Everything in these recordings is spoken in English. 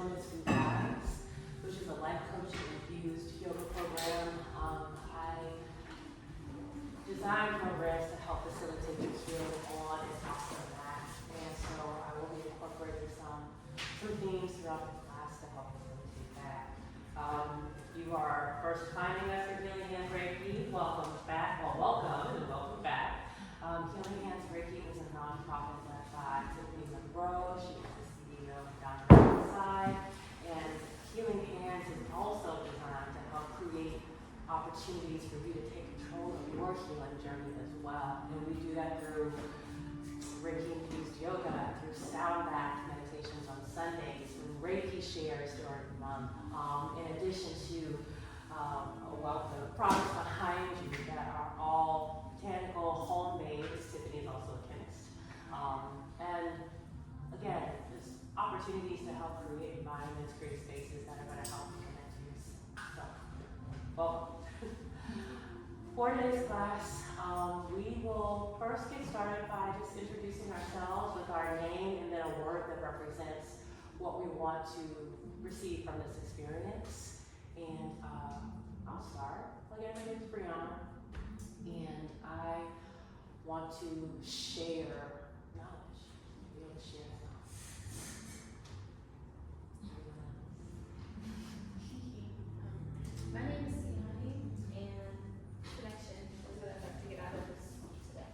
Healing Hands, which is a life coaching infused yoga program. I design programs to help facilitate your healing on and off the mat, and so I will be incorporating some themes throughout the class to help facilitate that. You are first finding us at Healing Hands Reiki. Welcome back. Well, welcome and welcome back. Healing Hands Reiki is a nonprofit led by Tiffany Monroe. She is the CEO down on the side. And Healing Hands is also designed to help create opportunities for you to take control of your healing journey as well. And we do that through Reiki Infused Yoga, through sound-backed meditations on Sundays, through Reiki shares during the month, in addition to a wealth of products behind you that are all botanical, homemade. Tiffany is also a chemist. And again, just opportunities to help create environments, create spaces that are going to help you connect to yourself. Well, for today's class, we will first get started by just introducing ourselves with our name and then a word that represents what we want to receive from this experience. And I'll start. Again, my name is Brianna, and I want to share knowledge, be able to share that knowledge. My name is Tiani, and connection is what I have to get out of this today.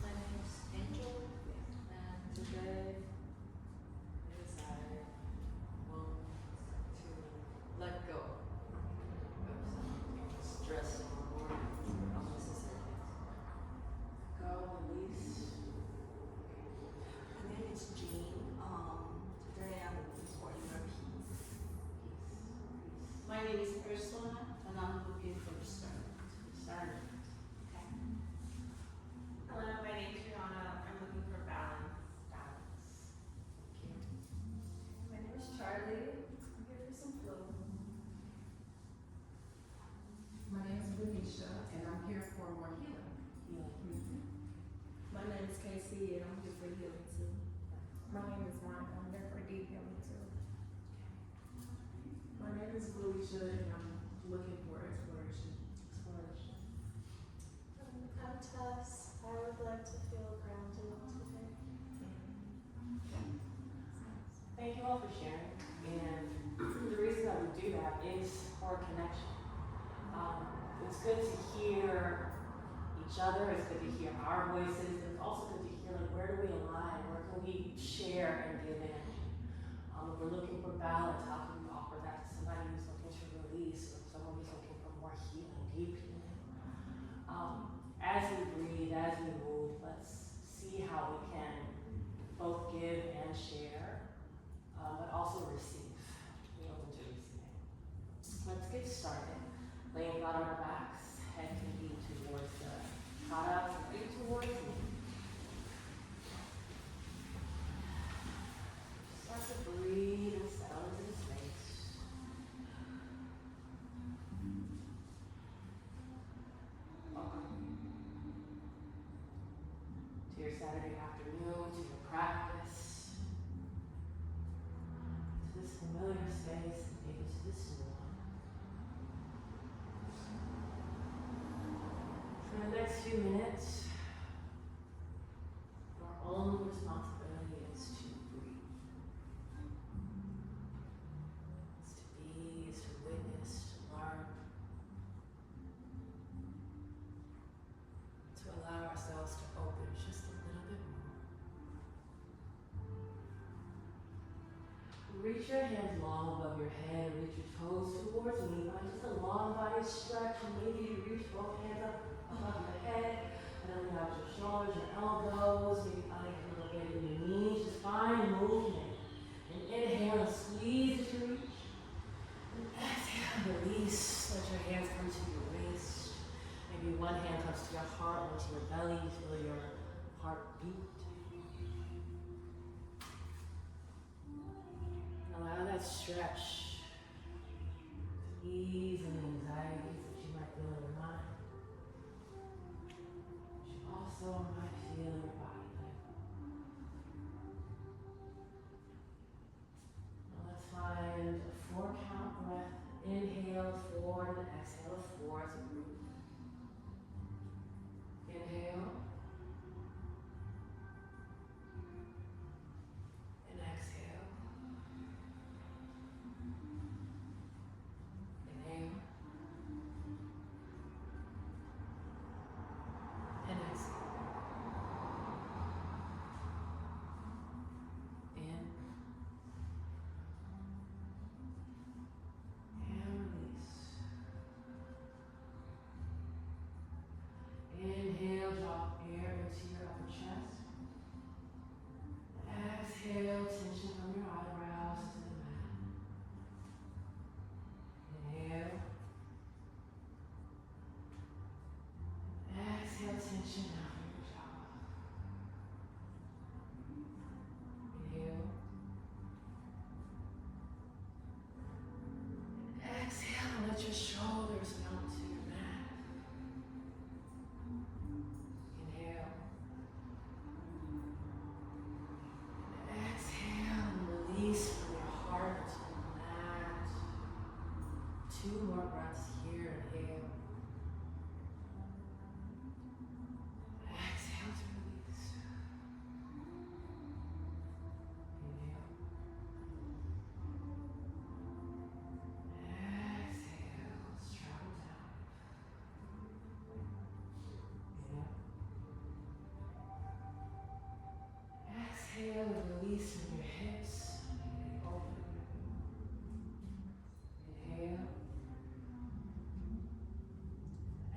My name is Angel, and today is I want to let go of some stress or unnecessary things. Go, release. My name is Jean. Today I'm looking for inner peace. My name is Ursula, and I'm looking for discernment. Discernment. Okay. Hello, my name is Rihanna. I'm looking for balance. Balance. Thank you. My name is Charlie. I'm here for some flow. My name is Benicia, and I'm here for more healing. Healing. My name is Casey, and I'm here for healing too. My name is Monica. I'm here for deep healing too. My name is Felicia, and I'm looking for exploration. Exploration. I'm Tess. I would like to feel grounded today. Thank you all for sharing. And the reason that we do that is for connection. It's good to hear each other. It's good to hear our voices. It's also good to hear, like, where do we align? Where can we share and give energy? If we're looking for balance, how can we offer that to somebody who's looking to release, or someone who's looking for more healing, deep healing? As we breathe, as we move, let's see how we can both give and share, but also receive. Be open to receiving. Let's get started. Laying flat on our backs, head can be towards the products, and feet towards me. Start to breathe and settle into the space. Welcome to your Saturday afternoon, to your practice, to this familiar space, and maybe to this new one. For the next few minutes, your only responsibility is to breathe. Is to be, is to witness, to learn. To allow ourselves to open just a little bit more. Reach your hands long above your head, reach your toes towards me. Find just a long body stretch, and maybe you reach both hands up above your head, and then out your shoulders, your elbows, maybe find a little bit in your knees. Just find movement. And inhale and squeeze as you reach. And exhale, release. Let your hands come to your waist. Maybe one hand comes to your heart, one to your belly. Feel your heart beat. Allow that stretch to ease any anxieties that you might feel in your mind. You also might feel releasing your hips. Open. Inhale.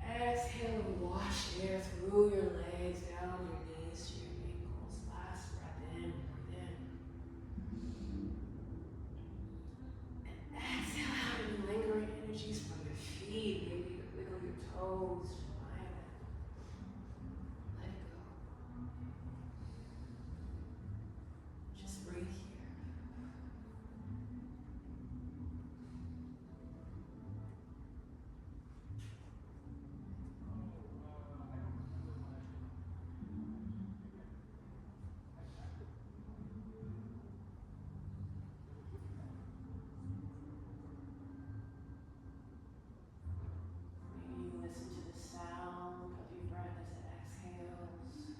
Exhale, wash air through your legs, down your knees to your ankles. Last breath in, breathe in. And exhale out any lingering energies from your feet. Maybe you wiggle your toes. Let it go. Just breathe here. Maybe you listen to the sound of your breath as it exhales.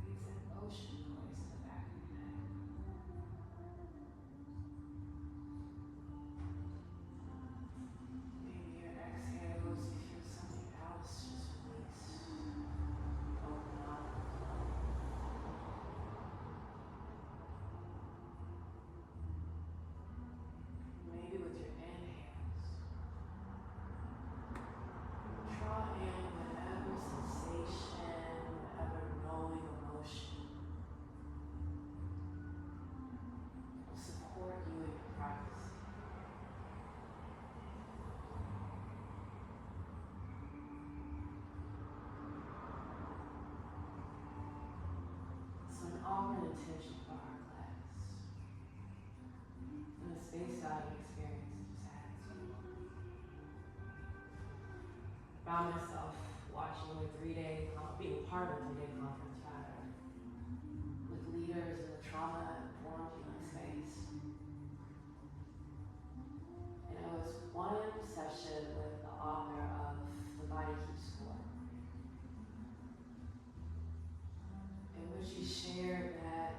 Creates that ocean noise in the back of your head. Maybe your exhales, you feel something else just release. Open up. Maybe with your inhales, draw in whatever sensation, whatever knowing emotion will support you in your practice. So an offering intention for our class, and it's based on an experience I just had. I found myself watching a 3-day, being part of a 3-day conference rather, with leaders in the trauma-informed healing space. And it was one session with the author of The Body Keeps Score, in which he shared that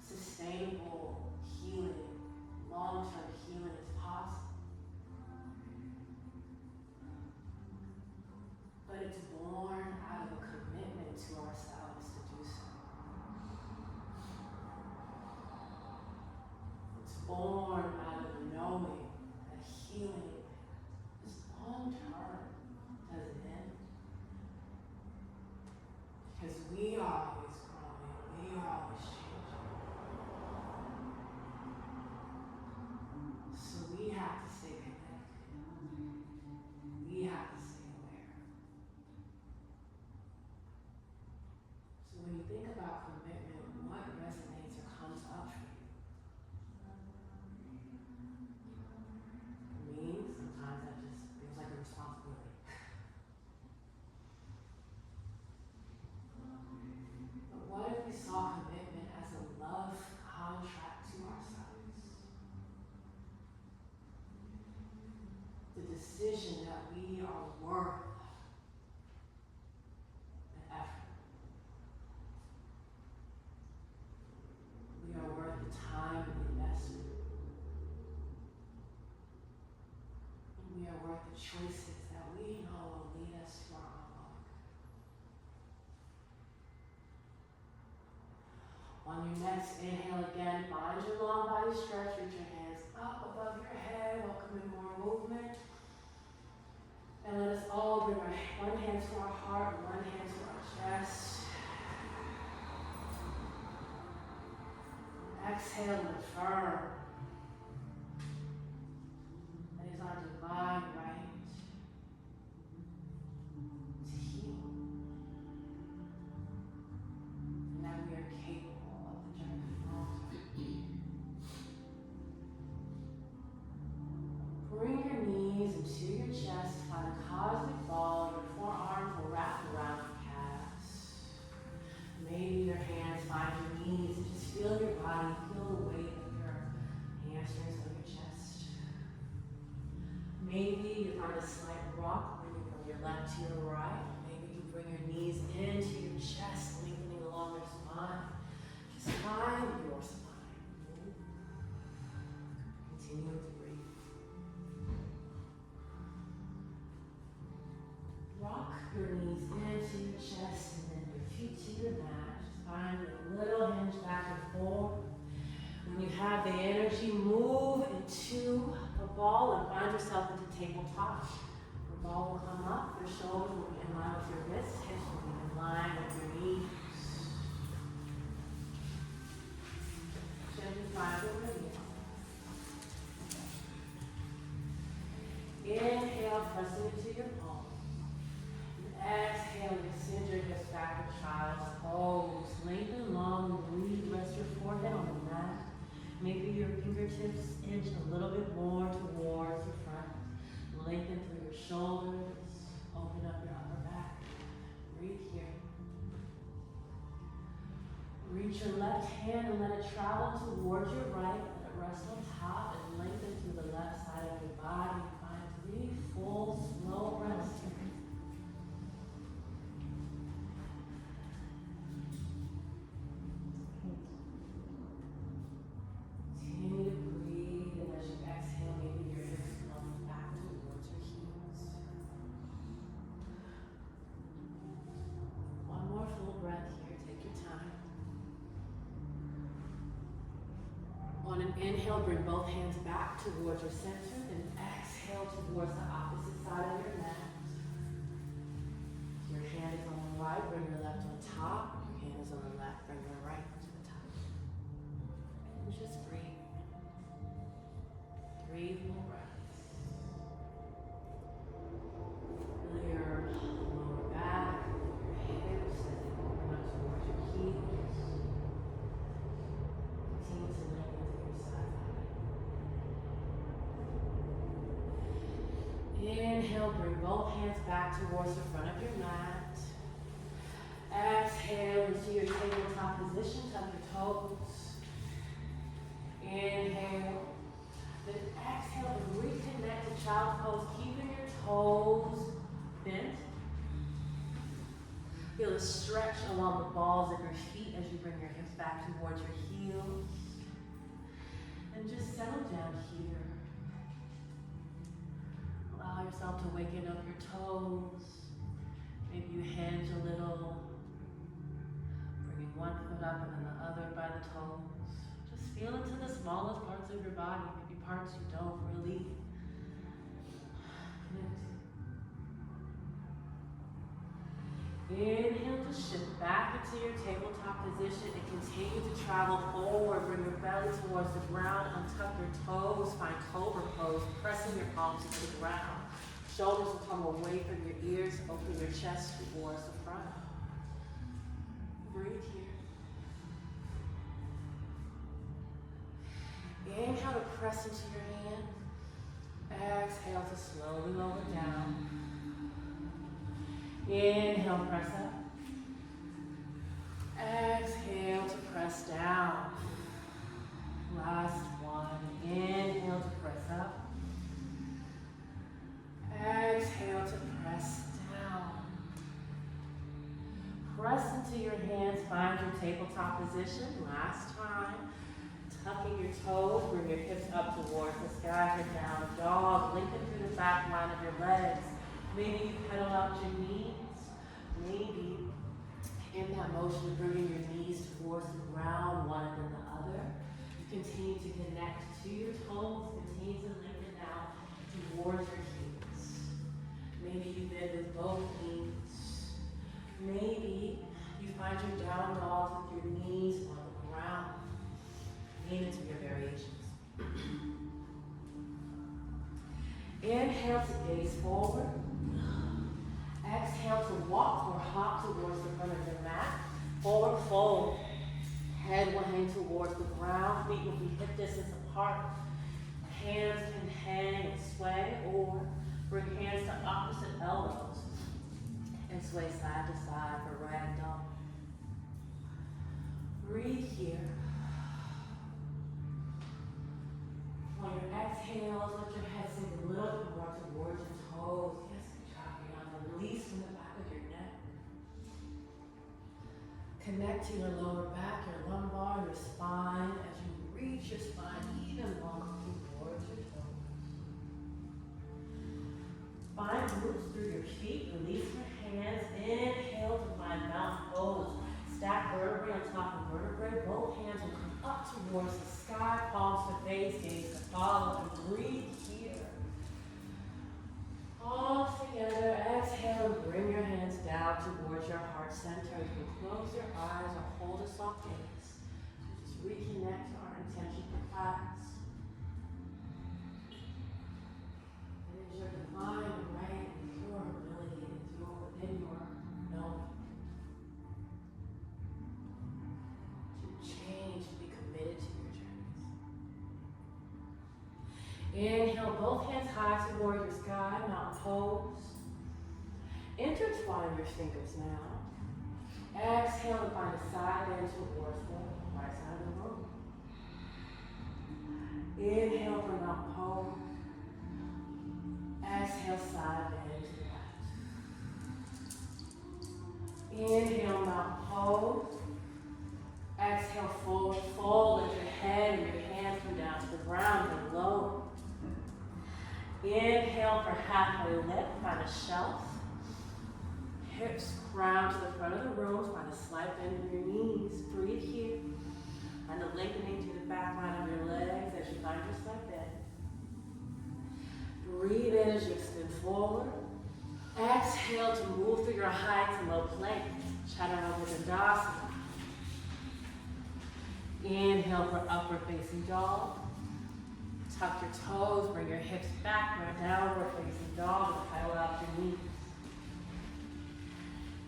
sustainable healing, long-term healing is possible. But it's born out of a commitment to ourselves to do so. It's born out of knowing that healing is long-term, doesn't end. Because we are always growing, we are always changing. So we have to stay connected. We have to stay aware. So when you think about commitment, what resonates or comes up for you? For me, sometimes that just feels like a responsibility. But what if we saw commitment as a love contract to ourselves? The decision that we are worth the effort. We are worth the time and the investment. And we are worth the choices that we know will lead us to our own goal. On your next inhale again, find your long body stretch, reach your hands up above your head, welcoming more movement. And let us all bring one hand to our heart and one hand to our chest. Exhale and affirm. It is our divine right to heal. And that we are capable of the journey long-term. Bring your knees into your chest, find a cosmic ball, your forearms will wrap around your calves. Maybe your hands find your knees and just feel your body, feel the weight of your hamstrings on your chest. Maybe have the energy, move into the ball and find yourself into tabletop. The ball will come up, your shoulders will be in line with your wrists, hips will be in line with your knees. Gently find your radius. Inhale, pressing into your palm. Exhale, extend your hips back to child's pose. Lengthen long and breathe. Rest your forehead on the mat. Maybe your fingertips inch a little bit more towards the front. Lengthen through your shoulders. Open up your upper back. Breathe here. Reach your left hand and let it travel towards your right. Let it rest on top and lengthen through the left side of your body. Find 3 full, slow breaths here. Continue to breathe, and as you exhale, maybe your hips come back towards your heels. One more full breath here. Take your time. On an inhale, bring both hands back towards your center, and exhale towards the opposite side of your mat. Your hand is on the right, bring your left on top. Your hand is on the left, bring your right to the top. And just breathe. 3 full breaths. Feel your lower back, your hips as they open up towards your heels. Continue to lengthen to your side body. Inhale, bring both hands back towards the front of your mat. Exhale into your tabletop position, tuck your toes. Inhale. Then exhale and reconnect to child's pose, keeping your toes bent. Feel a stretch along the balls of your feet as you bring your hips back towards your heels. And just settle down here. Allow yourself to waken up your toes. Maybe you hinge a little, bringing one foot up and then the other by the toes. Just feel into the smallest parts of your body, maybe parts you don't really connect to. Inhale to shift back into your tabletop position and continue to travel forward. Bring your belly towards the ground, untuck your toes, find cobra pose, pressing your palms into the ground. Shoulders will come away from your ears, open your chest towards the front. Breathe here. Inhale to press into your hand. Exhale to slowly lower down. Inhale, press up. Exhale to press down. Last one. Inhale to press up. Exhale to press down. Press into your hands, find your tabletop position. Last time. Tucking your toes, bring your hips up towards the sky for down dog. Lengthen through the back line of your legs. Maybe you pedal out your knees. Maybe in that motion, bringing your knees towards the ground, one and then the other. You continue to connect to your toes. Continue to lengthen out towards your heels. Maybe you bend with both knees. Maybe you find your down dog with your knees on the ground. Lean into your variations. Inhale to gaze forward. Exhale to walk or hop towards the front of your mat. Forward fold. Head will hang towards the ground. Feet will be hip distance apart. Hands can hang and sway, or bring hands to opposite elbows and sway side to side for ragdoll. Breathe here. On your exhales, let your head sink a little bit more towards your toes. Yes, release from the back of your neck. Connect to your lower back, your lumbar, your spine as you reach your spine even longer towards your toes. Find roots through your feet. Release your hands. Inhale to find mountain pose. Stack vertebrae on top of vertebrae. Both hands will come up towards the sky. sky, palms to face, gaze to follow, and breathe here. All together, exhale and bring your hands down towards your heart center. You can close your eyes or hold a soft gaze. Just reconnect to our intention for class. It is your divine right and pure ability. It is within your knowing to change, to be committed to your journeys. Inhale, both hands high toward your sky, mountain pose. Intertwine your fingers now. Exhale and find a side bend towards the right side of the room. Inhale for mountain pose. Exhale, side bend to the left. Inhale, mountain pose. Exhale, forward fold. Lift your head and your hands come down to the ground and lower. Inhale for halfway lift. Find a shelf. Hips ground to the front of the room. Find a slight bend in your knees. Breathe here. Find a lengthening to the back line of your legs as you find your slight bend. Breathe in as you extend forward. Exhale to move through your high to low plank. Chaturanga. Inhale for upward facing dog. Tuck your toes, bring your hips back, right downward facing dog, and pile out your knees.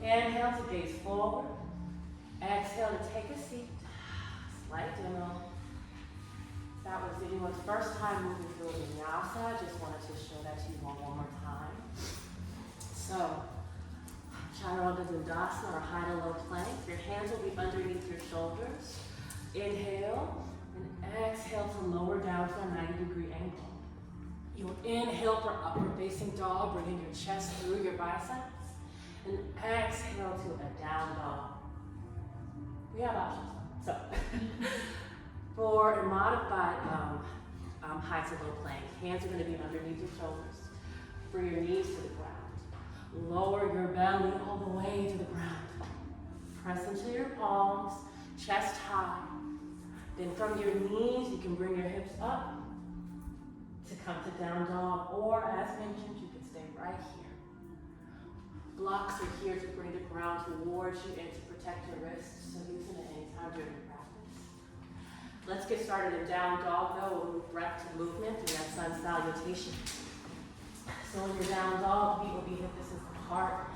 Inhale to gaze forward. Exhale to take a seat. Slight demo. If that was anyone's first time moving through a vinyasa, I just wanted to show that to you one more time. So, Chaturanga Dandasana or high to low plank. Your hands will be underneath your shoulders. Inhale and exhale to lower down to a 90-degree angle. You'll inhale for upward facing dog, bringing your chest through your biceps. And exhale to a down dog. We have options. So, for a modified high to low plank, hands are going to be underneath your shoulders. Bring your knees to the ground. Lower your belly all the way to the ground. Press into your palms, chest high. Then from your knees, you can bring your hips up to come to down dog, or as mentioned, you can stay right here. Blocks are here to bring the ground towards you and to protect your wrists, so use it at any time during your practice. Let's get started in down dog though. We'll move breath to movement through that sun salutation. So in your down dog, feet will be hip distance apart,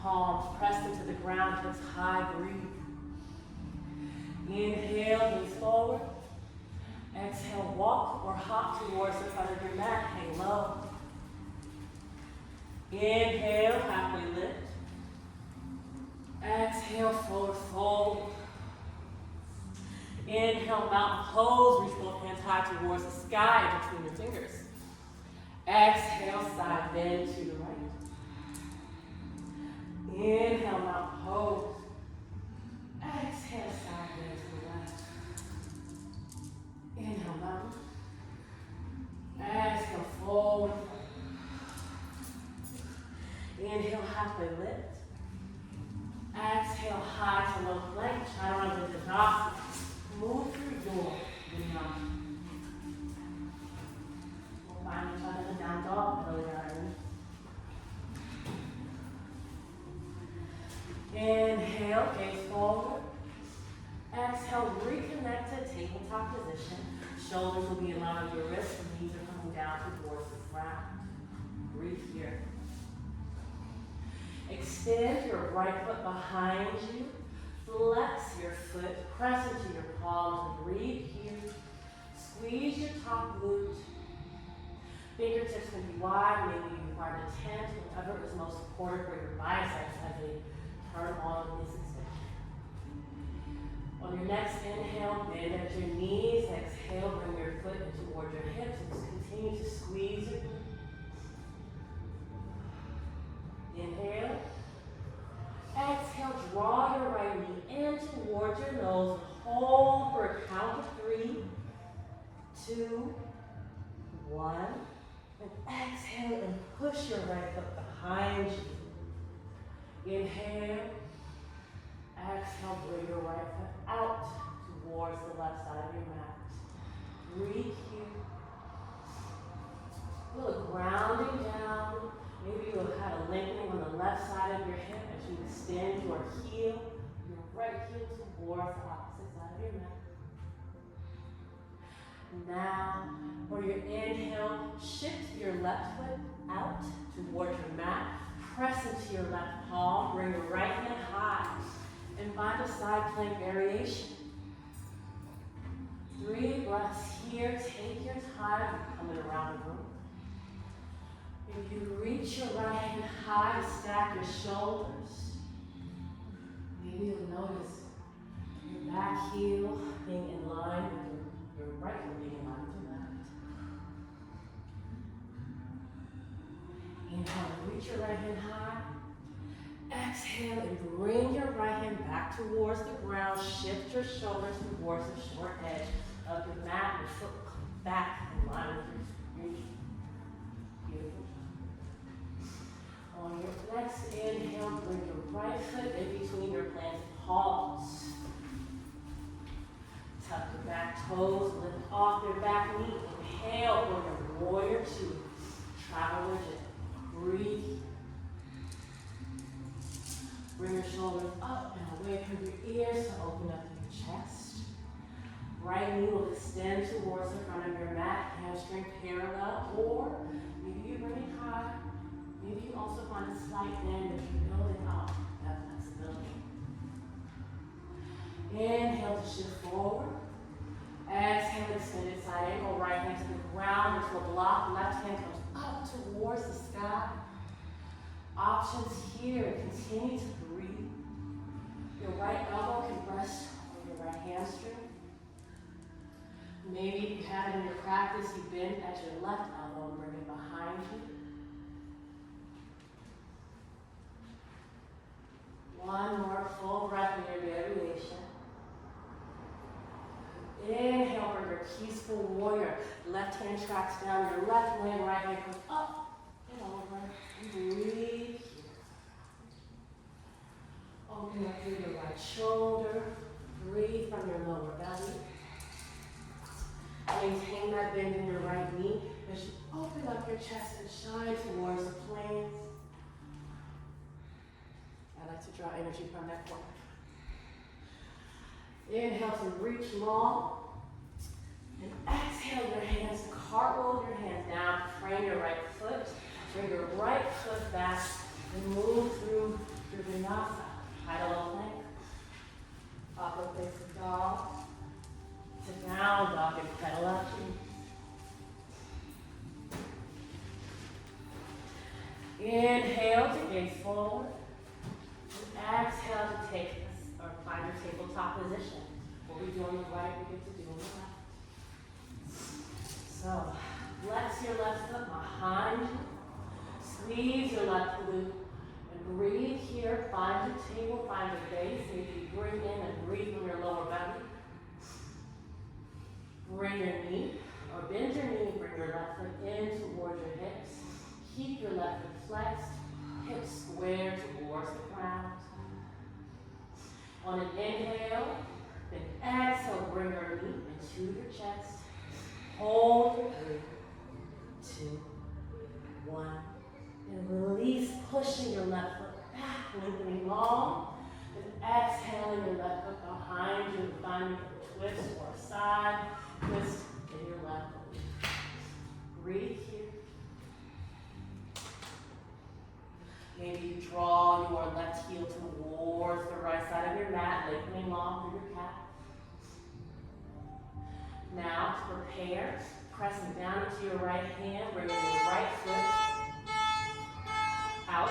palms pressed into the ground, hips high, breathe. Inhale, gaze forward. Exhale, walk or hop towards the front of your mat, hang low. Inhale, halfway lift. Exhale, forward fold. Inhale, mountain pose. Reach both hands high towards the sky between your fingers. Exhale, side bend to the right. Inhale, mountain pose. Exhale, side bend to the left. Inhale, mountain. Exhale, forward. Inhale, halfway lift. Exhale, high to low plank. Chaturanga Dandasana. Move through your vinyasa. We'll find each other in down dog earlier. Inhale, gaze forward. Exhale, reconnect to tabletop position. Shoulders will be in line with your wrists, and knees are coming down towards the ground. Breathe here. Extend your right foot behind you. Flex your foot, press into your palms, and breathe here. Squeeze your top glute. Fingertips can be wide, maybe you find a tent, whatever is most supportive for your biceps as they turn on this extension. On your next inhale, bend at your knees. Exhale, bring your foot in towards your hips and just continue to squeeze your glute. Inhale. Exhale, draw your right knee in towards your nose. Hold for a count of 3, 2, 1. And exhale and push your right foot behind you. Inhale. Exhale, bring your right foot out towards the left side of your mat. Breathe here. Feel it grounding down. Maybe you'll have a lengthening on the left side of your hip as you extend your heel, your right heel towards the opposite side of your mat. Now, for your inhale, shift your left foot out towards your mat. Press into your left palm. Bring your right hand high and find a side plank variation. 3 breaths here. Take your time coming around the room. If you reach your right hand high, stack your shoulders. Maybe you'll notice your back heel being in line with your right heel being in line with your left. Inhale, reach your right hand high. Exhale and bring your right hand back towards the ground. Shift your shoulders towards the short edge of your mat. Your foot comes back in line with your knee. Beautiful. On your next inhale, bring your right foot in between your planted palms. Tuck your back toes, lift off your back knee. Inhale for your warrior two. Travel with it. Breathe. Bring your shoulders up and away from your ears to open up your chest. Right knee will extend towards the front of your mat, hamstring parallel, or maybe you bring it high. Maybe you also find a slight bend if you building up that flexibility. Inhale to shift forward. Exhale, extended side ankle, right hand to the ground into a block. Left hand comes up towards the sky. Options here. Continue to breathe. Your right elbow can rest on your right hamstring. Maybe if you have it in your practice, you bend at your left elbow and bring it behind you. One more full breath in your variation. Inhale for your peaceful warrior. Left hand tracks down your left leg, right hand comes up and over. And breathe here. Open up through your right shoulder. Breathe from your lower belly. Maintain that bend in your right knee as you open up your chest and shine towards the plains. I like to draw energy from that corner. Inhale to reach long. And exhale your hands, cartwheel your hands down, frame your right foot. Bring your right foot back and move through your vinyasa. Idle plank. Upper face dog. To down dog and pedal up. Inhale to gaze forward. And exhale to take this or find your tabletop position. What we do on the right, we get to do on the left. So, flex your left foot behind you. Squeeze your left glute. And breathe here. Find your table, find your base. Maybe bring in and breathe from your lower belly. Bring your knee, or bend your knee, bring your left foot in towards your hips. Keep your left foot flexed, hips square towards the ground. On an inhale, then exhale, bring your knee into your chest. Hold 3, 2, 1. And release, pushing your left foot back, lengthening long. Then exhaling your left foot behind you, finding a twist or a side twist in your left foot. Breathe here. Maybe you draw your left heel towards the right side of your mat, lengthening long through your calf. Now, to prepare, pressing down into your right hand, bringing your right foot out.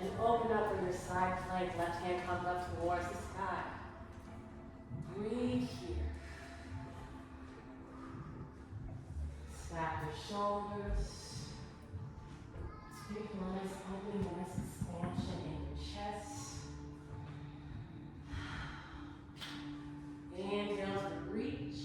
And open up with your side plank. Left hand comes up towards the sky. Breathe here. Stack your shoulders. Take a nice opening, nice expansion in your chest. Inhale to reach.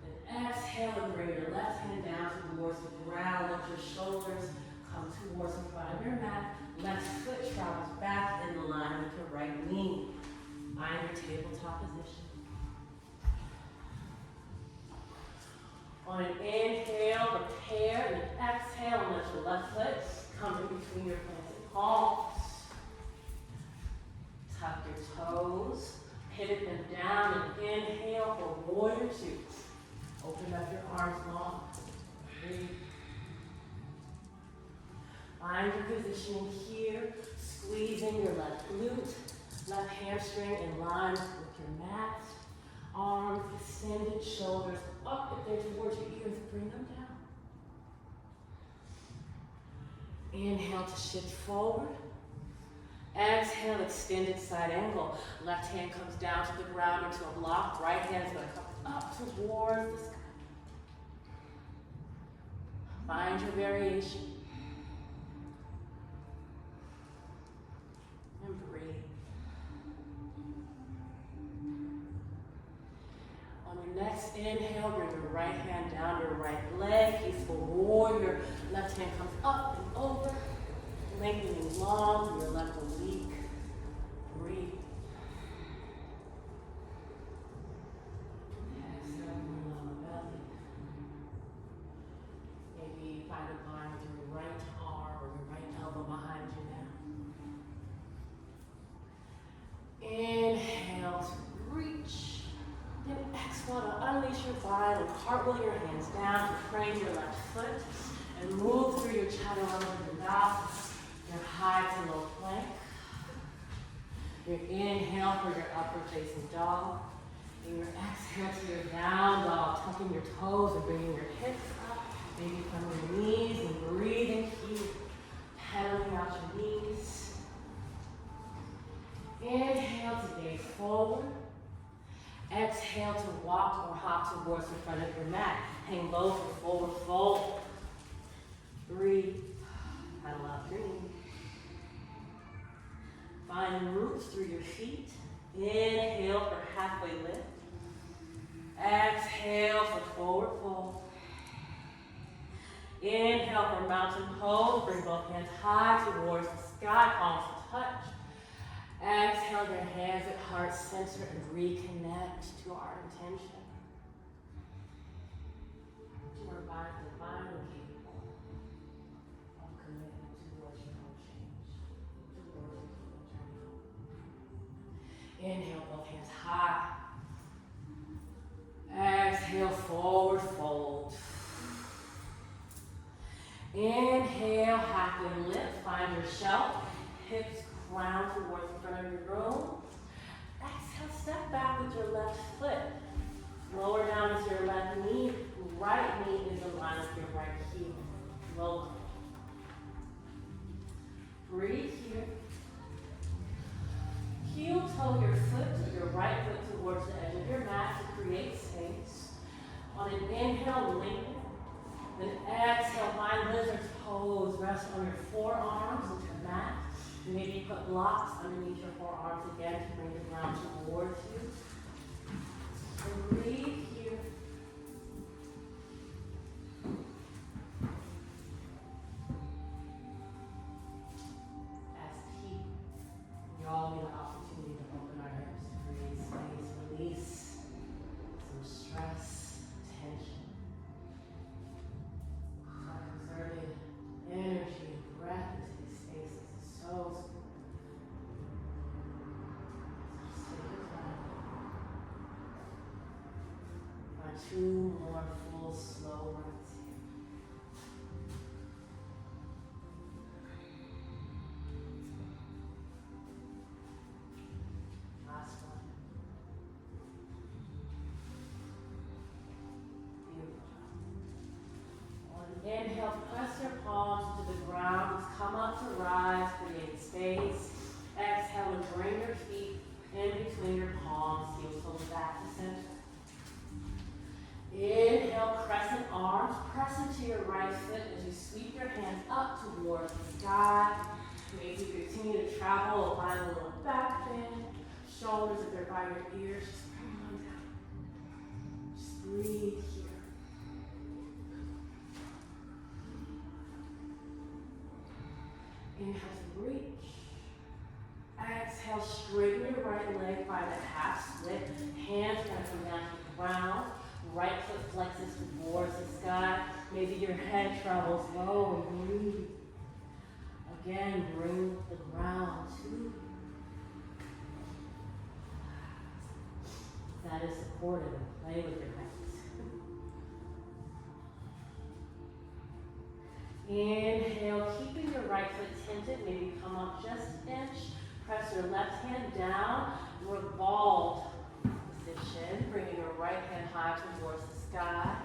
Then exhale and bring your left hand down towards the ground. Let your shoulders come towards the front of your mat. Left foot travels back in line with your right knee. Find your tabletop position. On an inhale, prepare, and an exhale, and let your left foot come in between your planted palms. Tuck your toes, pivot them down, and inhale for warrior two. Open up your arms long. Breathe. Find your position here, squeezing your left glute, left hamstring in line with your mat. Arms extended, shoulders up if they're towards your ears, bring them down. Inhale to shift forward. Exhale, extended side angle. Left hand comes down to the ground into a block. Right hand is going to come up towards the sky. Find your variation. And breathe. On your next inhale, bring your right hand down your right leg. Peaceful warrior. Left hand comes up and over. Lengthening long through your left oblique. Breathe. Exhale, bring on the belly. Maybe find a line with your right arm or your right elbow behind you now. Inhale to reach. Then exhale to unleash your body and cartwheel your hands down to frame your left foot and move through your chaturanga dandasana. Your high to low plank. Your inhale for your upward facing dog. And your exhale to your down dog, tucking your toes and bringing your hips up. Maybe from your knees and breathing here. Pedaling out your knees. Inhale to gaze forward. Exhale to walk or hop towards the front of your mat. Hang low for forward fold. Breathe. Paddle out your knees. Find roots through your feet. Inhale for halfway lift. Exhale for forward fold. Inhale for mountain pose. Bring both hands high towards the sky, palms to touch. Exhale your hands at heart center and reconnect to our intention. To our divinely capable of commitment towards your own change, towards your healing journey. Inhale, both hands high. Exhale, forward fold. Inhale, halfway lift. Find your shelf. Hips crown towards the front of your room. Exhale, step back with your left foot. Lower down into your left knee. Right knee is in line with your right heel. Lower. Breathe here. Heel toe your foot to your right foot towards the edge of your mat to create space. On an inhale, lengthen. Then exhale, find lizard pose. Rest on your forearms with your mat. Maybe put blocks underneath your forearms again to bring the ground towards you. And breathe here. As people, we all get an opportunity to open our hips to create space, release some stress, tension. Our exerted energy and breath into these spaces is so important. Just take your time. Find 2 more full, slow breaths here. Last one. Beautiful job. On an inhale, press your palms to the ground. Just come up to rise, create space. Exhale and bring your feet in between your palms, heels toes back to center. Inhale, crescent arms. Press into your right foot as you sweep your hands up towards the sky. Maybe continue to travel, find a little back bend. Shoulders, if they're by your ears, just bring them down. Just breathe here. Inhale to reach. Exhale, straighten your right leg, find a half split. Hands gonna come down to the ground. Right foot flexes towards the sky. Maybe your head travels low and breathe. Again, bring the ground to you. That is supportive, and play with your hands. Inhale, keeping your right foot tinted, maybe come up just an inch. Press your left hand down, revolved position, bringing your right hand high towards the sky.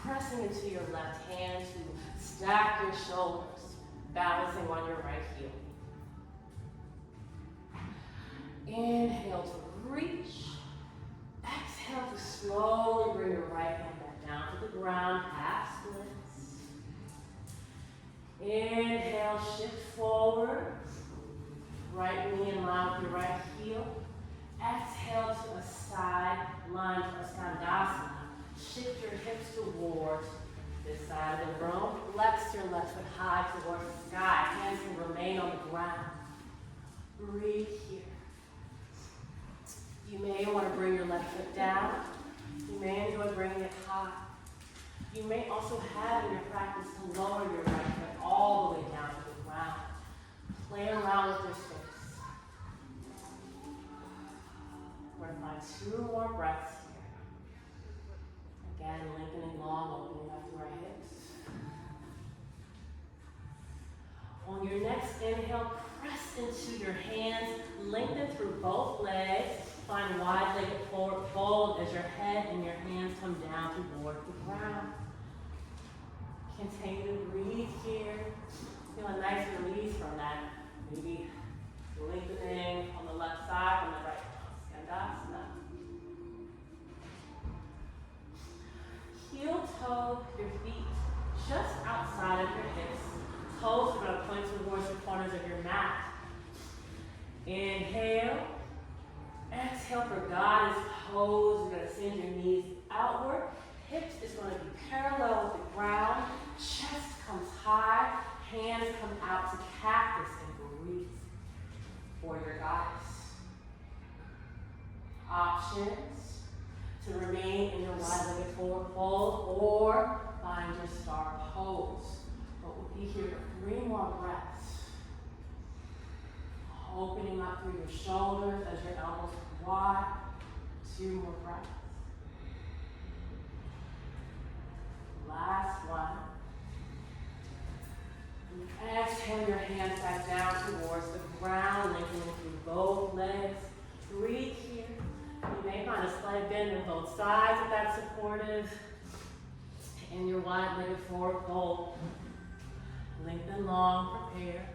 Pressing into your left hand to stack your shoulders, balancing on your right heel. Inhale to reach. Exhale to slowly bring your right hand back down to the ground, half splits. Inhale, shift forward. Right knee in line with your right heel. Exhale to a side lunge or skandasana. Shift your hips towards this side of the room. Flex your left foot high towards the sky. Hands can remain on the ground. Breathe here. You may want to bring your left foot down. You may enjoy bringing it high. You may also have in your practice to lower your right foot all the way down to the ground. Play around with your space. We're going to find 2 more breaths here. Again, lengthening long, opening up through our hips. On your next inhale, press into your hands, lengthen through both legs. Find wide-legged forward fold as your head and your hands come down toward the ground. Continue to breathe here. Feel a nice release from that. Maybe lengthening on the left side, on the right. Skandasana. Heel toe your feet just outside of your hips. Toes are going to point towards the corners of your mat. Inhale. Exhale for goddess pose. You're going to send your knees outward. Hips is going to be parallel with the ground. Chest comes high. Hands come out to cactus and breathe for your goddess. Options to remain in your wide-legged forward fold or find your star pose. But we'll be here for 3 more breaths. Opening up through your shoulders as your elbows come wide. 2 more breaths. Last one. And exhale your hands back down towards the ground, lengthening through both legs. Breathe here. You may find a slight bend in both sides if that's supportive. In your wide-legged forward fold. Lengthen long, prepare.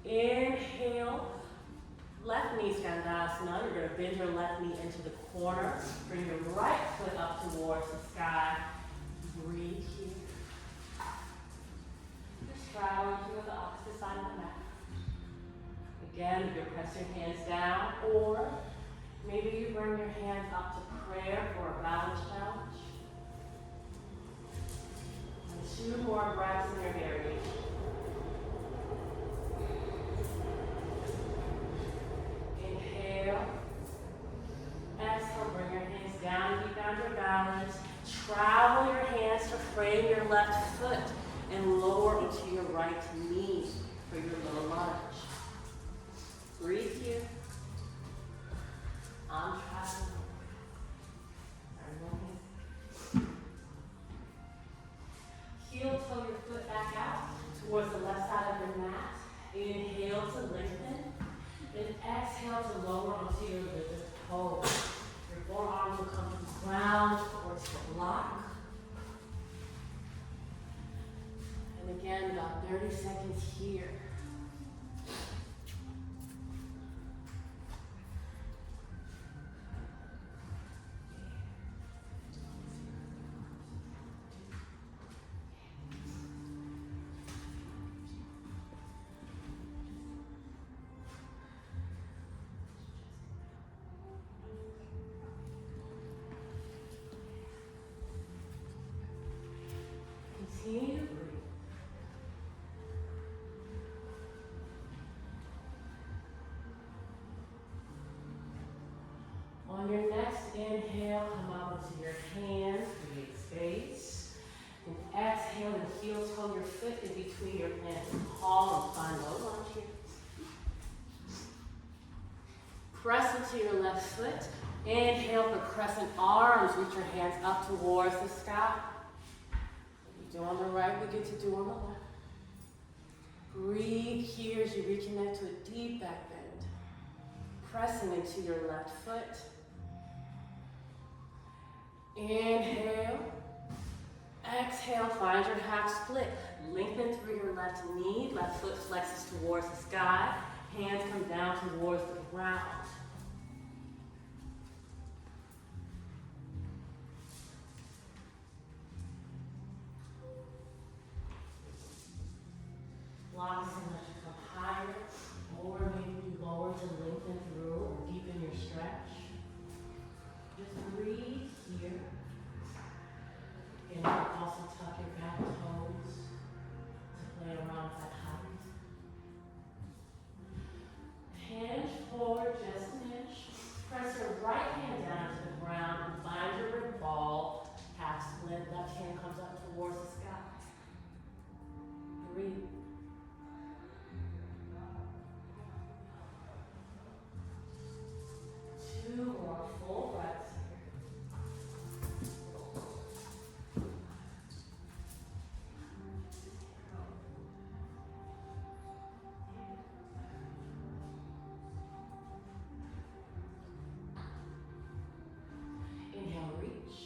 Inhale, left knee skandasana. You're going to bend your left knee into the corner. Bring your right foot up towards the sky. Breathe here. Just travel to the opposite side of the mat. Again, you can press your hands down, or maybe you bring your hands up to prayer for a balance challenge. And 2 more breaths in your variation. Inhale. Exhale, bring your hands down, keep down your balance. Travel your hands to frame your left foot and lower onto your right knee for your low lunge. Breathe here. I'm traveling. Heel toe your foot back out towards the left side of your mat. Inhale to lengthen. Then exhale to lower onto your lifted pose. Your forearms will come to the ground towards the block. And again, about 30 seconds here. Continue to breathe. On your next inhale, come up into your hands, create space. And exhale and heel toe your foot in between your hands. Call and find low lunge here. Press into your left foot. Inhale for crescent arms. Reach your hands up towards the sky. What you do on the right, we get to do on the left. Breathe here as you reconnect to a deep back bend. Pressing into your left foot. Inhale. Exhale, find your half split. Lengthen through your left knee. Left foot flexes towards the sky. Hands come down towards the ground. Blocks and let you come higher, or maybe you lower to lengthen through or deepen your stretch. Just breathe here. And you can also tuck your back toes to play around with that height. Hinge forward just an inch. Press your right hand down to the ground and find your rib ball. Half split, left hand comes up towards the sky. Breathe. Two more full breaths here. Inhale, reach.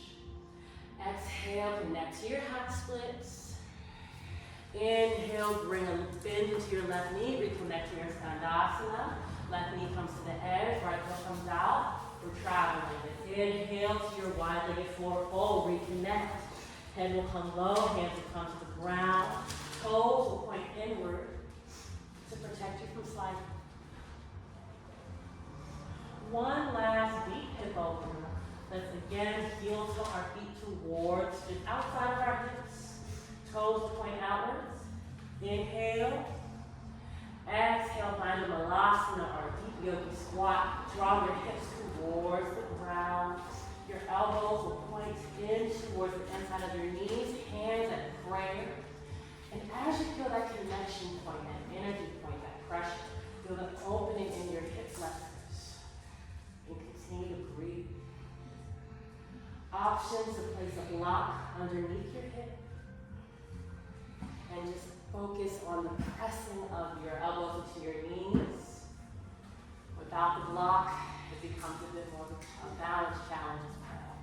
Exhale, connect to your hip splits. Inhale, bring a bend into your left knee, reconnect to your Skandasana. Left knee comes to the edge, right foot comes out. We're traveling with it. Inhale to your wide-legged forward fold, reconnect. Head will come low, hands will come to the ground. Toes will point inward to protect you from sliding. One last deep hip opener. Let's again heel to our feet towards, just outside of our hips. Toes will point outwards. Inhale. Exhale, find a malasana or deep yogi squat. Draw your hips towards the ground. Your elbows will point in towards the inside of your knees, hands at prayer. And as you feel that connection point, that energy point, that pressure, feel the opening in your hip flexors. And continue to breathe. Options to place a block underneath your hip. And just focus on the pressing of your elbows into your knees. Without the block, it becomes a bit more of a balance challenge as well.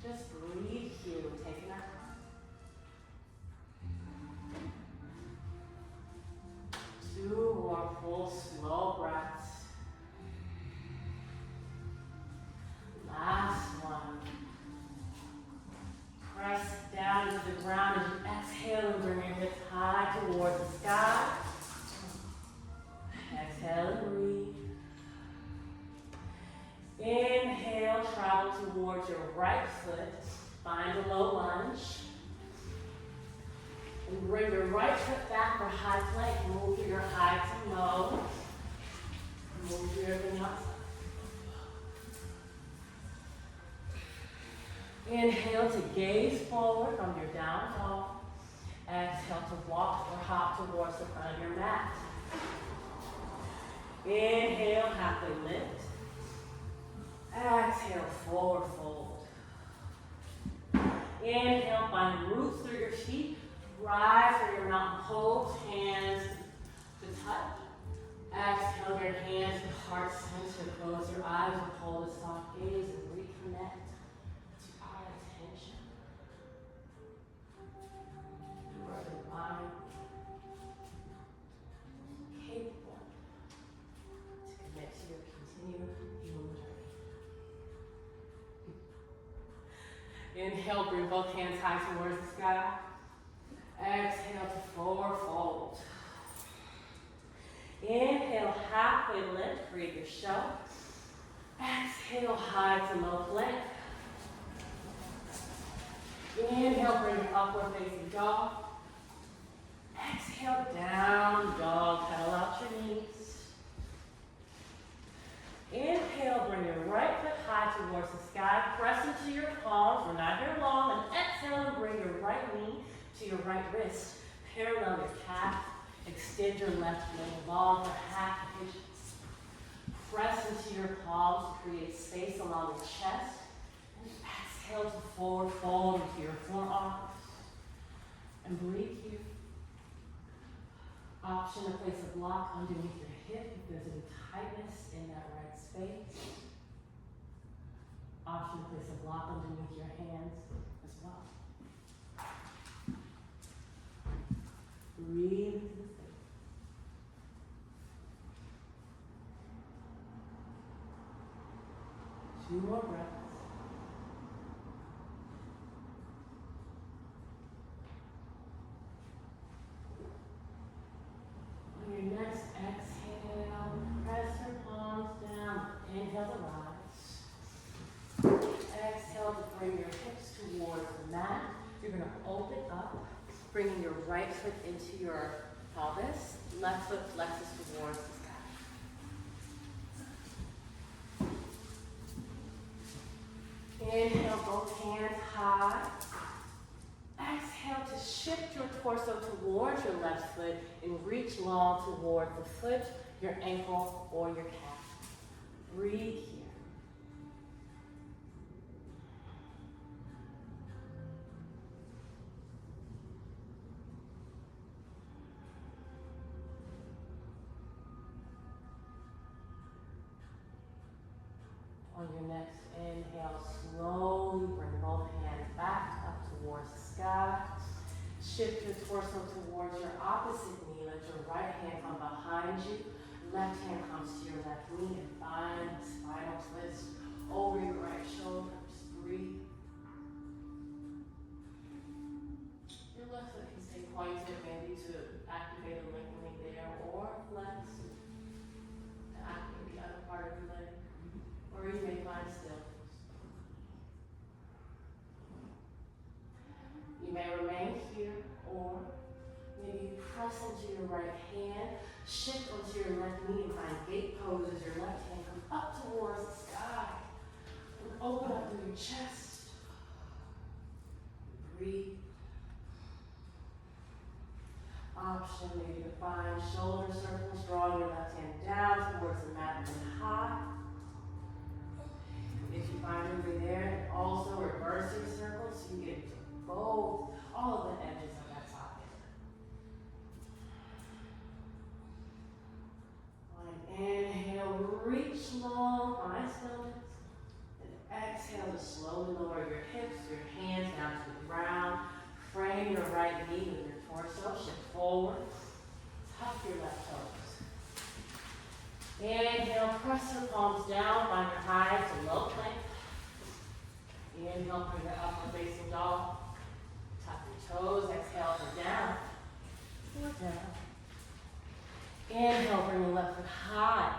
Just breathe here, taking our time. Two more full, slow breaths. Last one. Press down into the ground as you exhale and bring your hips high towards the sky. Exhale and breathe. Inhale, travel towards your right foot. Find a low lunge. And bring your right foot back for high plank. Move through your high to low. Move through your vinyasa. Inhale to gaze forward from your down dog. Exhale to walk or hop towards the front of your mat. Inhale, halfway lift. Exhale, forward fold. Inhale, find roots through your feet. Rise for your mountain pose, hands to touch. Exhale, your hands to heart center. Close your eyes and hold a soft gaze and reconnect to our attention. You are divine, capable to connect to your continued healing journey. Inhale, bring both hands high towards the sky. Exhale to forward fold. Inhale, halfway lift, create your shell. Exhale, high to low plank. Inhale, bring your upward facing dog. Exhale, down dog, pedal out your knees. Inhale, bring your right foot high towards the sky, press to your right wrist. Parallel your calf. Extend your left leg long for half inch. Press into your palms to create space along your chest. And exhale to forward fold into your forearms. And breathe here. Option to place a block underneath your hip if there's any tightness in that right space. Option to place a block underneath your hands as well. Breathe into the space. Two more breaths. On your next exhale, press your palms down. Inhale to rise. Exhale to bring your hips towards the mat. You're going to open up, bringing your right foot into your pelvis. Left foot flexes towards the sky. Inhale, both hands high. Exhale to shift your torso towards your left foot and reach long toward the foot, your ankle, or your calf. Breathe here. On your next inhale, slowly bring both hands back up towards the sky. Shift your torso towards your opposite knee. Let your right hand come behind you. Left hand comes to your left knee and find the spinal twist over your right shoulder. Just breathe. Your left foot can stay pointed maybe to activate a lengthening there, or flex to activate the other part of your leg. Or you may find stillness. You may remain here, or maybe press into your right hand, shift onto your left knee and find gate pose as your left hand comes up towards the sky. And open up through your chest. Breathe. Option maybe to find shoulder circles, drawing your left hand down towards the mat and high. If you find your way there, and also reverse your circles so you get to both, all of the edges of that socket. On an inhale, reach long, find stillness. And exhale to slowly lower your hips, your hands down to the ground. Frame your right knee with your torso, shift forward. Tuck your left toes. Inhale, press your palms down, find your highs to low plank. Inhale, bring your upward facing dog. Tuck your toes, exhale for down. Or down. Inhale, bring your left foot high.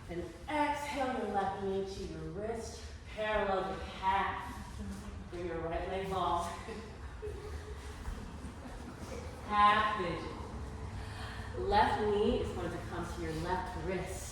Then exhale your left knee to your wrist, parallel your calf. Bring your right leg long. Half pigeon. Left knee is going to come to your left wrist.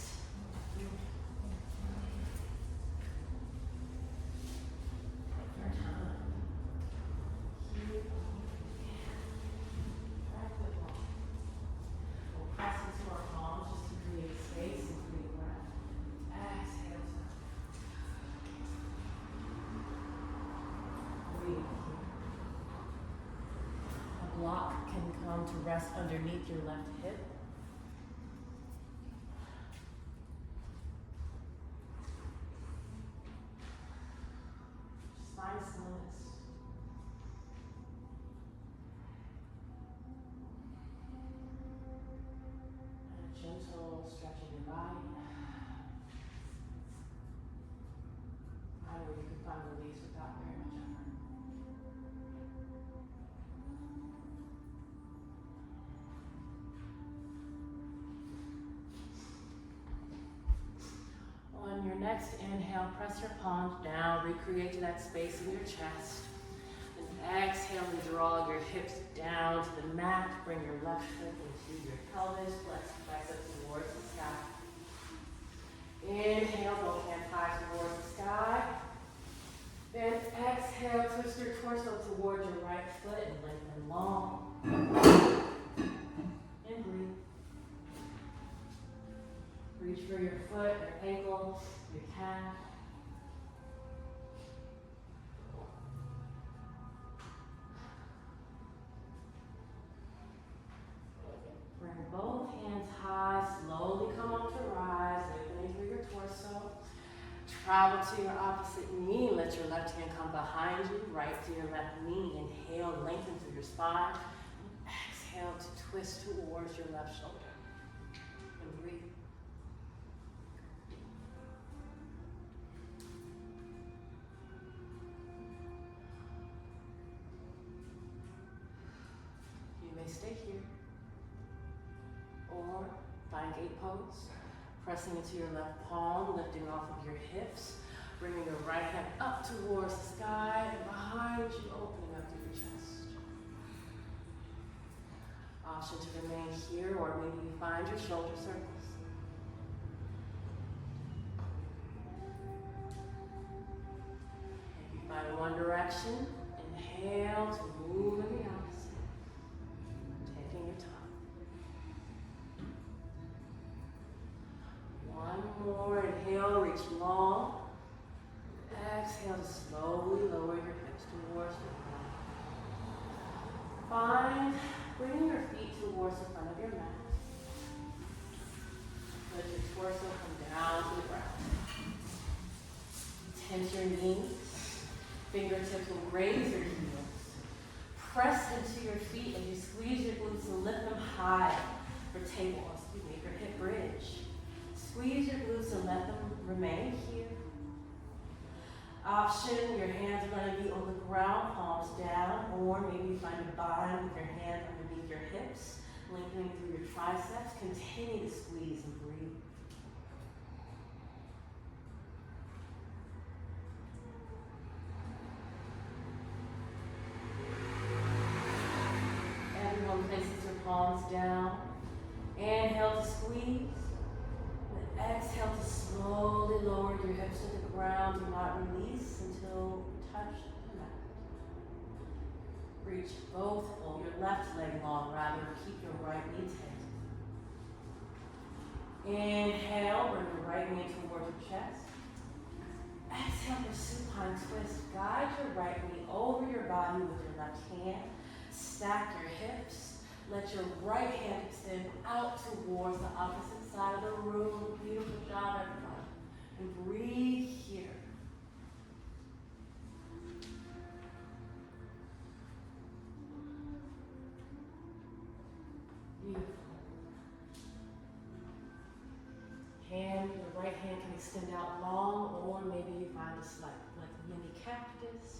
Block can come to rest underneath your left hip. Just find stillness. And a gentle stretching your body. Find where you can find release without very much effort. On your next inhale, press your palms down, recreate that space in your chest. And exhale and draw your hips down to the mat. Bring your left foot into your pelvis, flex your biceps towards the sky. Inhale, both hands high towards the sky. Then exhale, twist your torso towards your right foot and lengthen long. Reach for your foot, your ankle, your calf. Bring both hands high, slowly come up to rise, lengthening through your torso. Travel to your opposite knee, let your left hand come behind you, right to your left knee. Inhale, lengthen through your spine. Exhale to twist towards your left shoulder. And breathe. You may stay here. Or find gate pose, pressing into your left palm, lifting off of your hips, bringing your right hand up towards the sky, and behind you, opening up through your chest. Option to remain here, or maybe you find your shoulder circles. If you find one direction, inhale to move in the opposite, taking your time. One more, inhale, reach long. Exhale to slowly lower your hips towards the ground. Find, bringing your feet towards the front of your mat. Let your torso come down to the ground. Tense your knees. Fingertips will graze your heels. Press into your feet as you squeeze your glutes and lift them high for your hip bridge. Squeeze your glutes and let them remain here. Option, your hands are going to be on the ground, palms down, or maybe you find a bind with your hand underneath your hips, lengthening through your triceps. Continue to squeeze and breathe. Everyone places your palms down. Inhale to squeeze. Exhale to slowly lower your hips to the ground. Do not release until you touch the mat. Reach both, hold your left leg long, rather keep your right knee tight. Inhale, bring your right knee towards your chest. Exhale for supine twist. Guide your right knee over your body with your left hand. Stack your hips. Let your right hand extend out towards the opposite side of the room. Beautiful job, everyone. And breathe here. Beautiful. Your right hand can extend out long, or maybe you find a slight, like a mini cactus.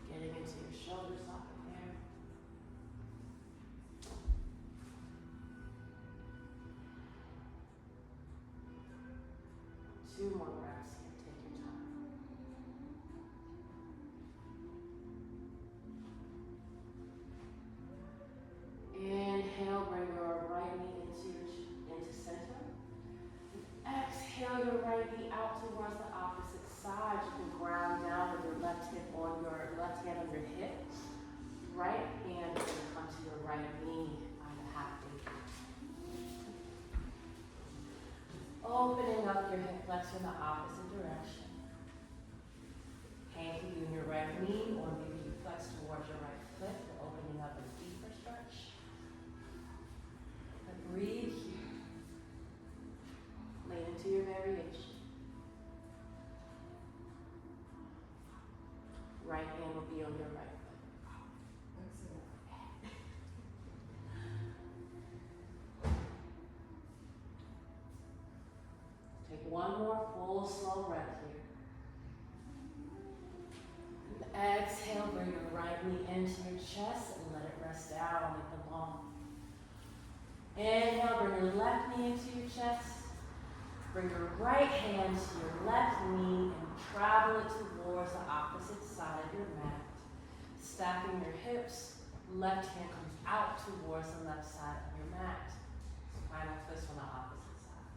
Getting into your shoulder socket there. Two more breaths here. Take your time. Inhale, bring your right knee into center. Exhale your right knee out towards the opposite side. You can ground down with your left hip on your left hand on your hip. Right hand is going to come to your right knee on the half day. Opening up your hip flexor in the opposite direction. Hand can be on your right knee, or maybe you flex towards your right foot. You're opening up a deeper stretch. And breathe here. Lean into your variation. Right hand will be on your right foot. Take one more full, slow breath here. And exhale, bring your right knee into your chest and let it rest down like the ball. Inhale, bring your left knee into your chest. Bring your right hand to your left knee and travel it towards the opposite side of your mat. Stacking your hips, left hand comes out towards the left side of your mat. Final twist on the opposite side.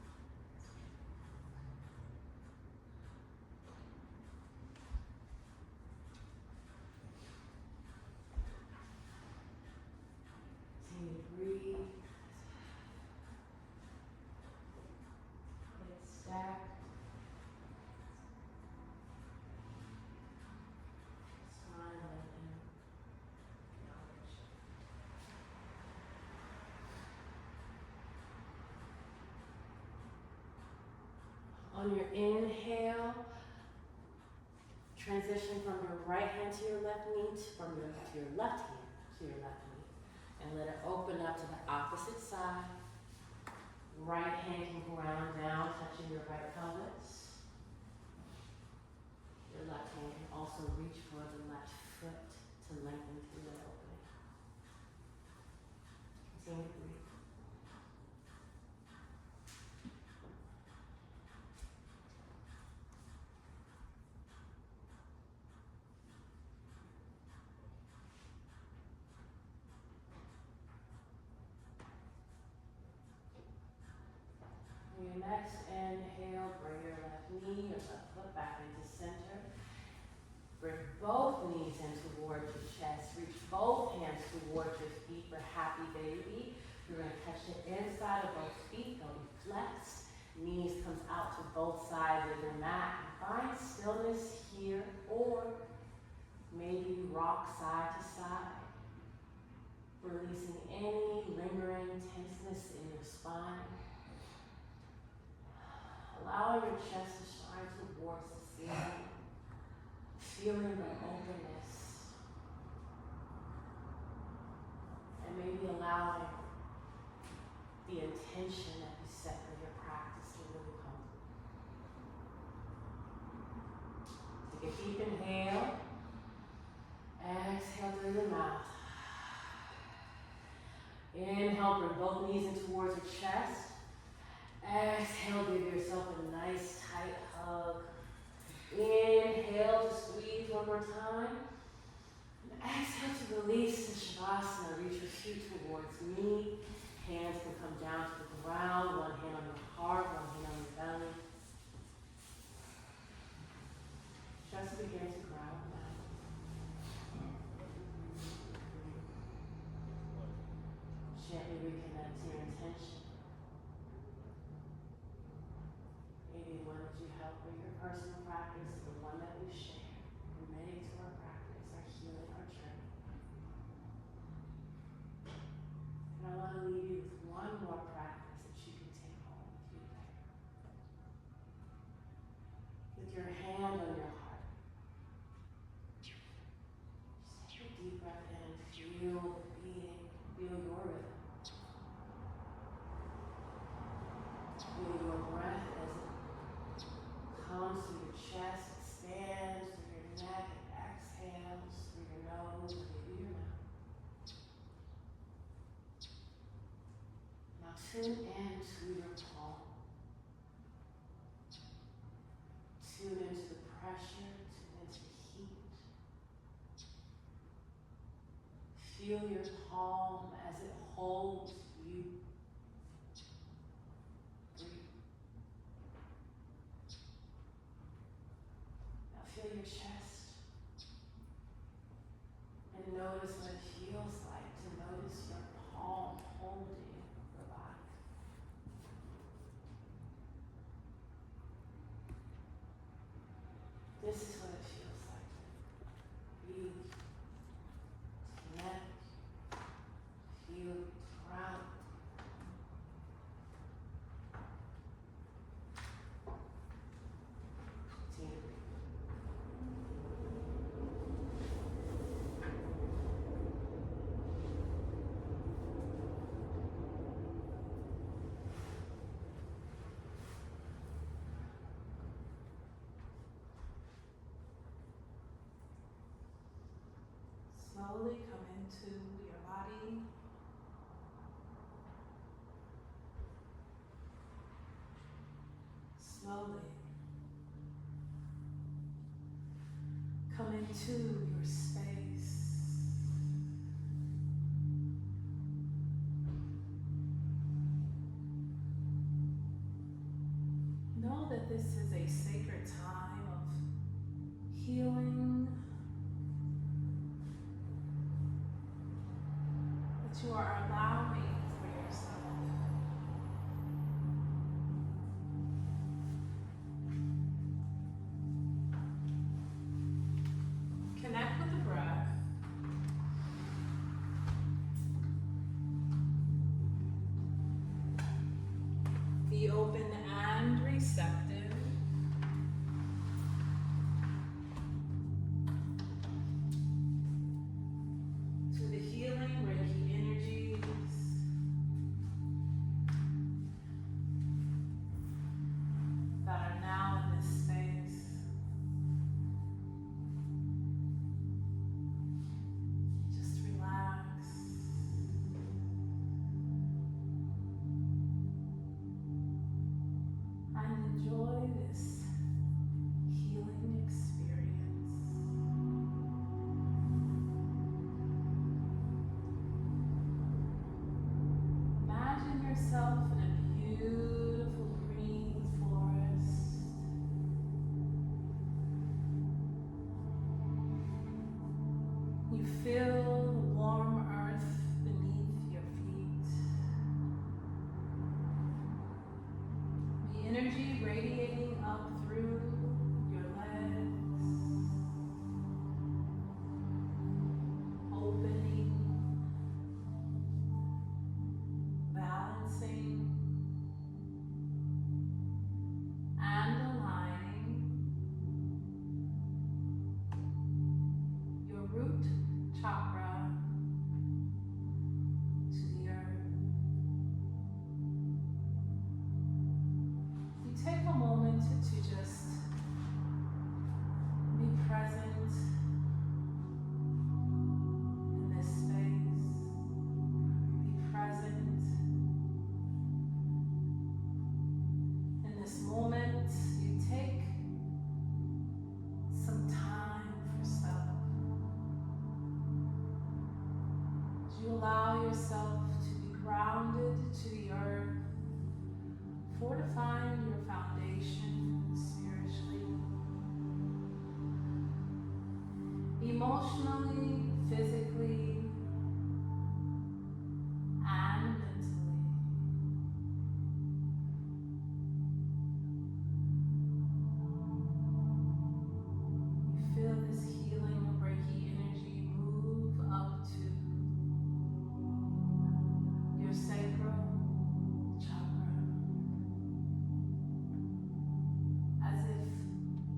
Continue to breathe. back. Spine lengthening. Nourish. On your inhale, transition from your right hand to your left knee, from your to your left hand to your left knee, and let it open up to the opposite side. Right hand can ground down, touching your right pelvis. Your left hand can also reach for the left foot to lengthen through that opening. Continue to breathe. On your next inhale, bring your left knee, your left foot back into center. Bring both knees in towards your chest. Reach both hands towards your feet for happy baby. You're going to touch the inside of both feet. They'll be flexed. Knees comes out to both sides of your mat. Find stillness here, or maybe rock side to side. Releasing any lingering tenseness in your spine. Allowing your chest to shine towards the ceiling. Feeling the openness. And maybe allowing the intention that you set for your practice to really come through. Take a deep inhale. Exhale through your mouth. Inhale, bring both knees in towards your chest. Exhale, give yourself a nice tight hug. Inhale to squeeze one more time. And exhale to release the Shavasana. Reach your feet towards me. Hands can come down to the ground. One hand on your heart, one hand on your belly. Just begin to ground down. Gently reconnect to your intention. Maybe the one that you help with your personal practice, the one that we share, committing to our practice, our healing, our journey. And I want to leave you with one more practice that you can take home with you today. With your hand on your heart. Just take a deep breath in, feel the beating, feel your rhythm. Feel your breath as it comes through your chest, expands through your neck, and exhales through your nose, maybe your mouth. Now tune into your palm. Tune into the pressure, tune into the heat. Feel your palm as it holds you. Now feel your chest and notice what it feels like to notice your palm holding your body. This is what it feels like to breathe, to connect, feel, to ground. Continue to breathe. Slowly come into your body. Slowly come into your space. Know that this is a sacred time of healing, that you are allowing for yourself. Be open and receptive. To the healing Reiki energies that are now in this space. Just relax. And enjoy this healing experience. Imagine yourself in a beautiful green forest. You feel the warm earth beneath your feet. The energy radiating up through your legs, opening, balancing, and aligning your root chakra to the earth. You take a moment to just be present in this space. Be present in this moment. You take some time for self. You allow yourself to be grounded to the earth, fortifying your foundation spiritually, emotionally, physically, and mentally. You feel this healing of Reiki energy move up to your sacral chakra, as if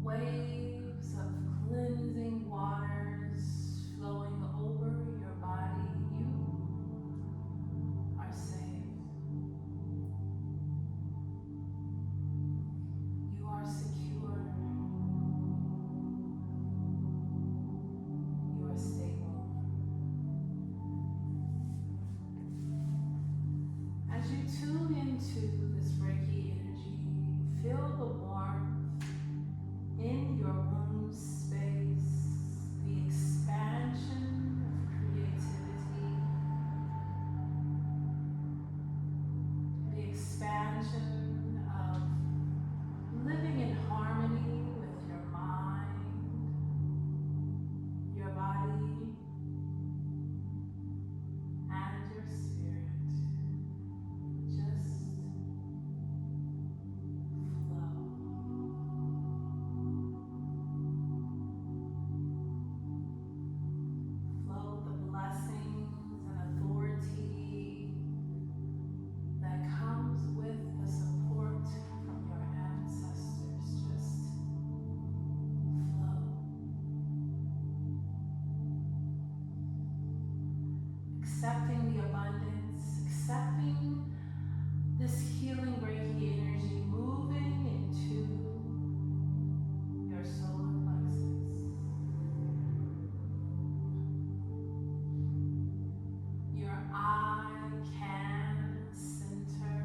waves of cleansing waters flowing over your body. You are safe. You are secure. You are stable. As you tune into this Reiki energy, feel the warmth in your womb space, the expansion of creativity, the expansion of living in harmony with your mind, your body, and your spirit. Just flow. Flow the blessings and authority that comes with the support from your ancestors. Just flow. Accepting the abundance, accepting this healing Reiki energy moving into your solar plexus, your I can center.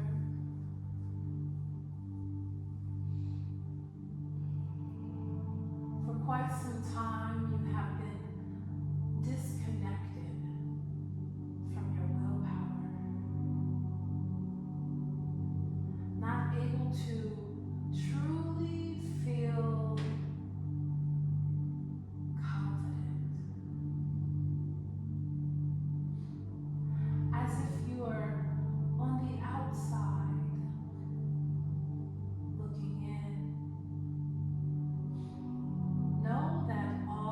For quite some time, you have been disconnected from your willpower, not able to truly feel confident, as if you are on the outside looking in. Know that all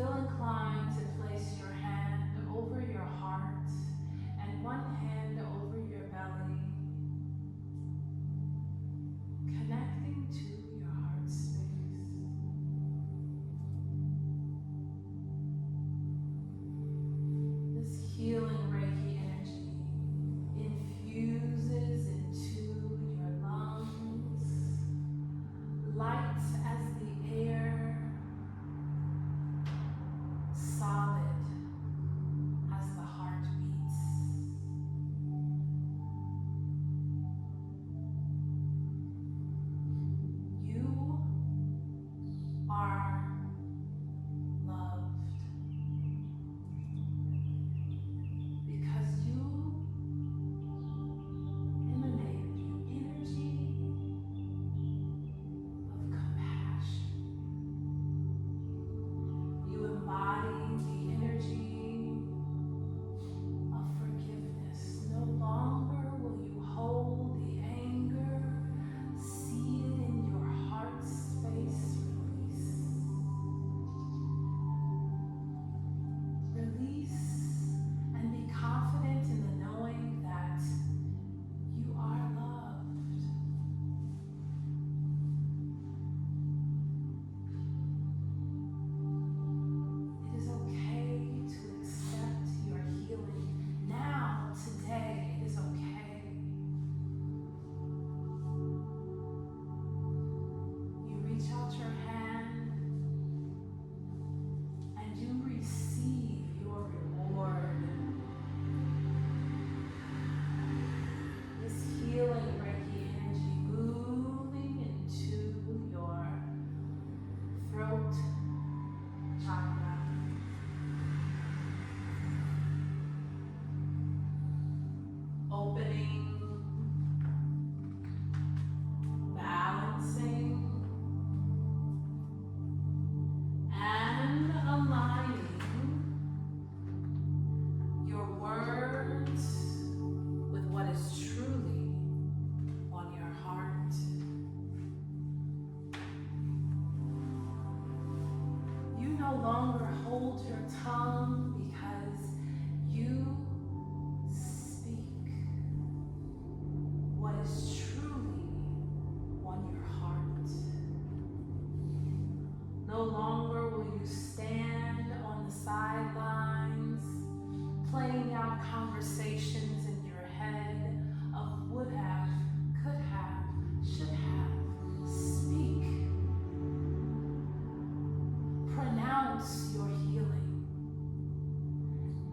feel inclined to place your hand over your heart and one hand over your belly, connecting to your heart space. This healing Reiki energy infuses into your lungs, light as the air, solid as the heart beats. You are loved because you emanate the energy of compassion. You embody the energy of forgiveness. No longer will you hold the anger seated in your heart space. Release and be confident in the knowing that you are loved. It is okay to accept your healing. Now, today, it is okay. You reach out your hand and you receive your reward. This healing Reiki energy moving into your throat chakra, opening, balancing, and aligning your words with what is truly on your heart. You no longer hold your tongue because you speak what is truly on your heart. No longer will you stand on the sidelines, playing out conversations in your head of would have, could have, should have. Speak. Pronounce your healing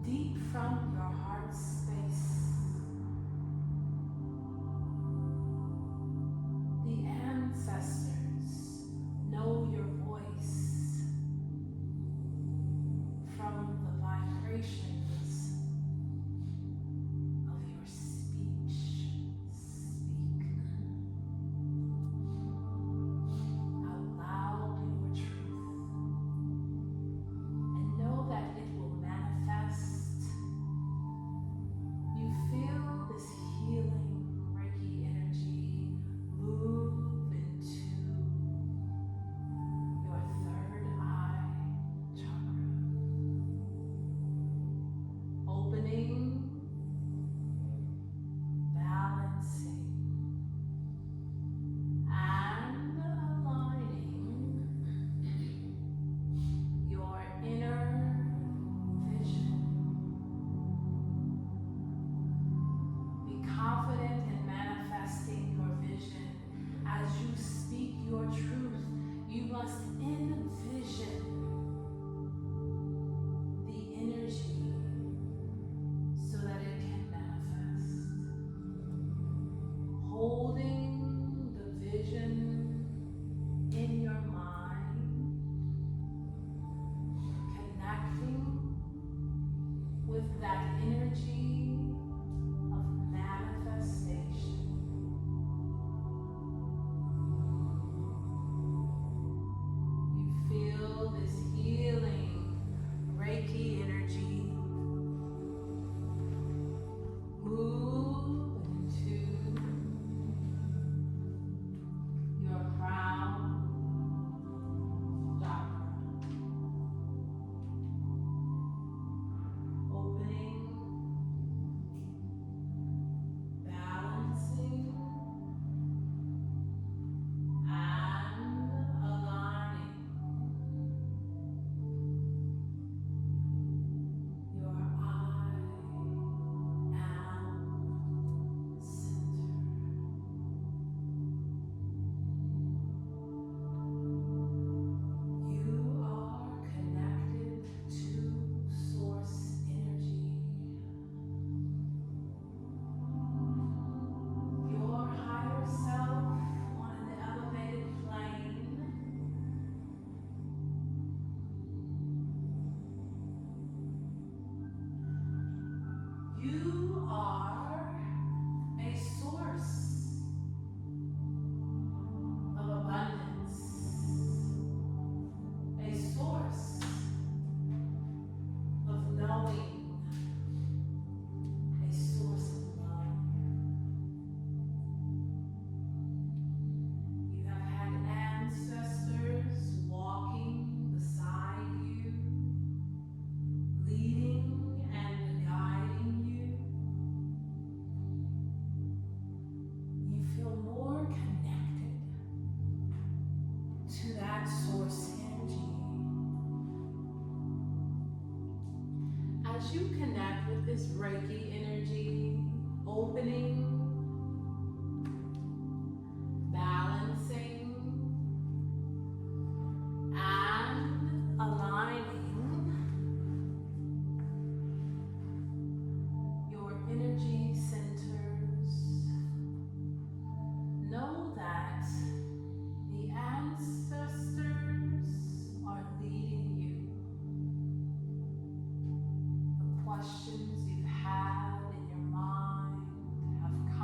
deep from your heart space. The ancestors know your voice from the vibrations of your speech. Speak out loud your truth and know that it will manifest that source energy. As you connect with this Reiki energy, opening, balancing, and aligning your energy centers, know that the ancestors are leading you. The questions you've had in your mind have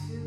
to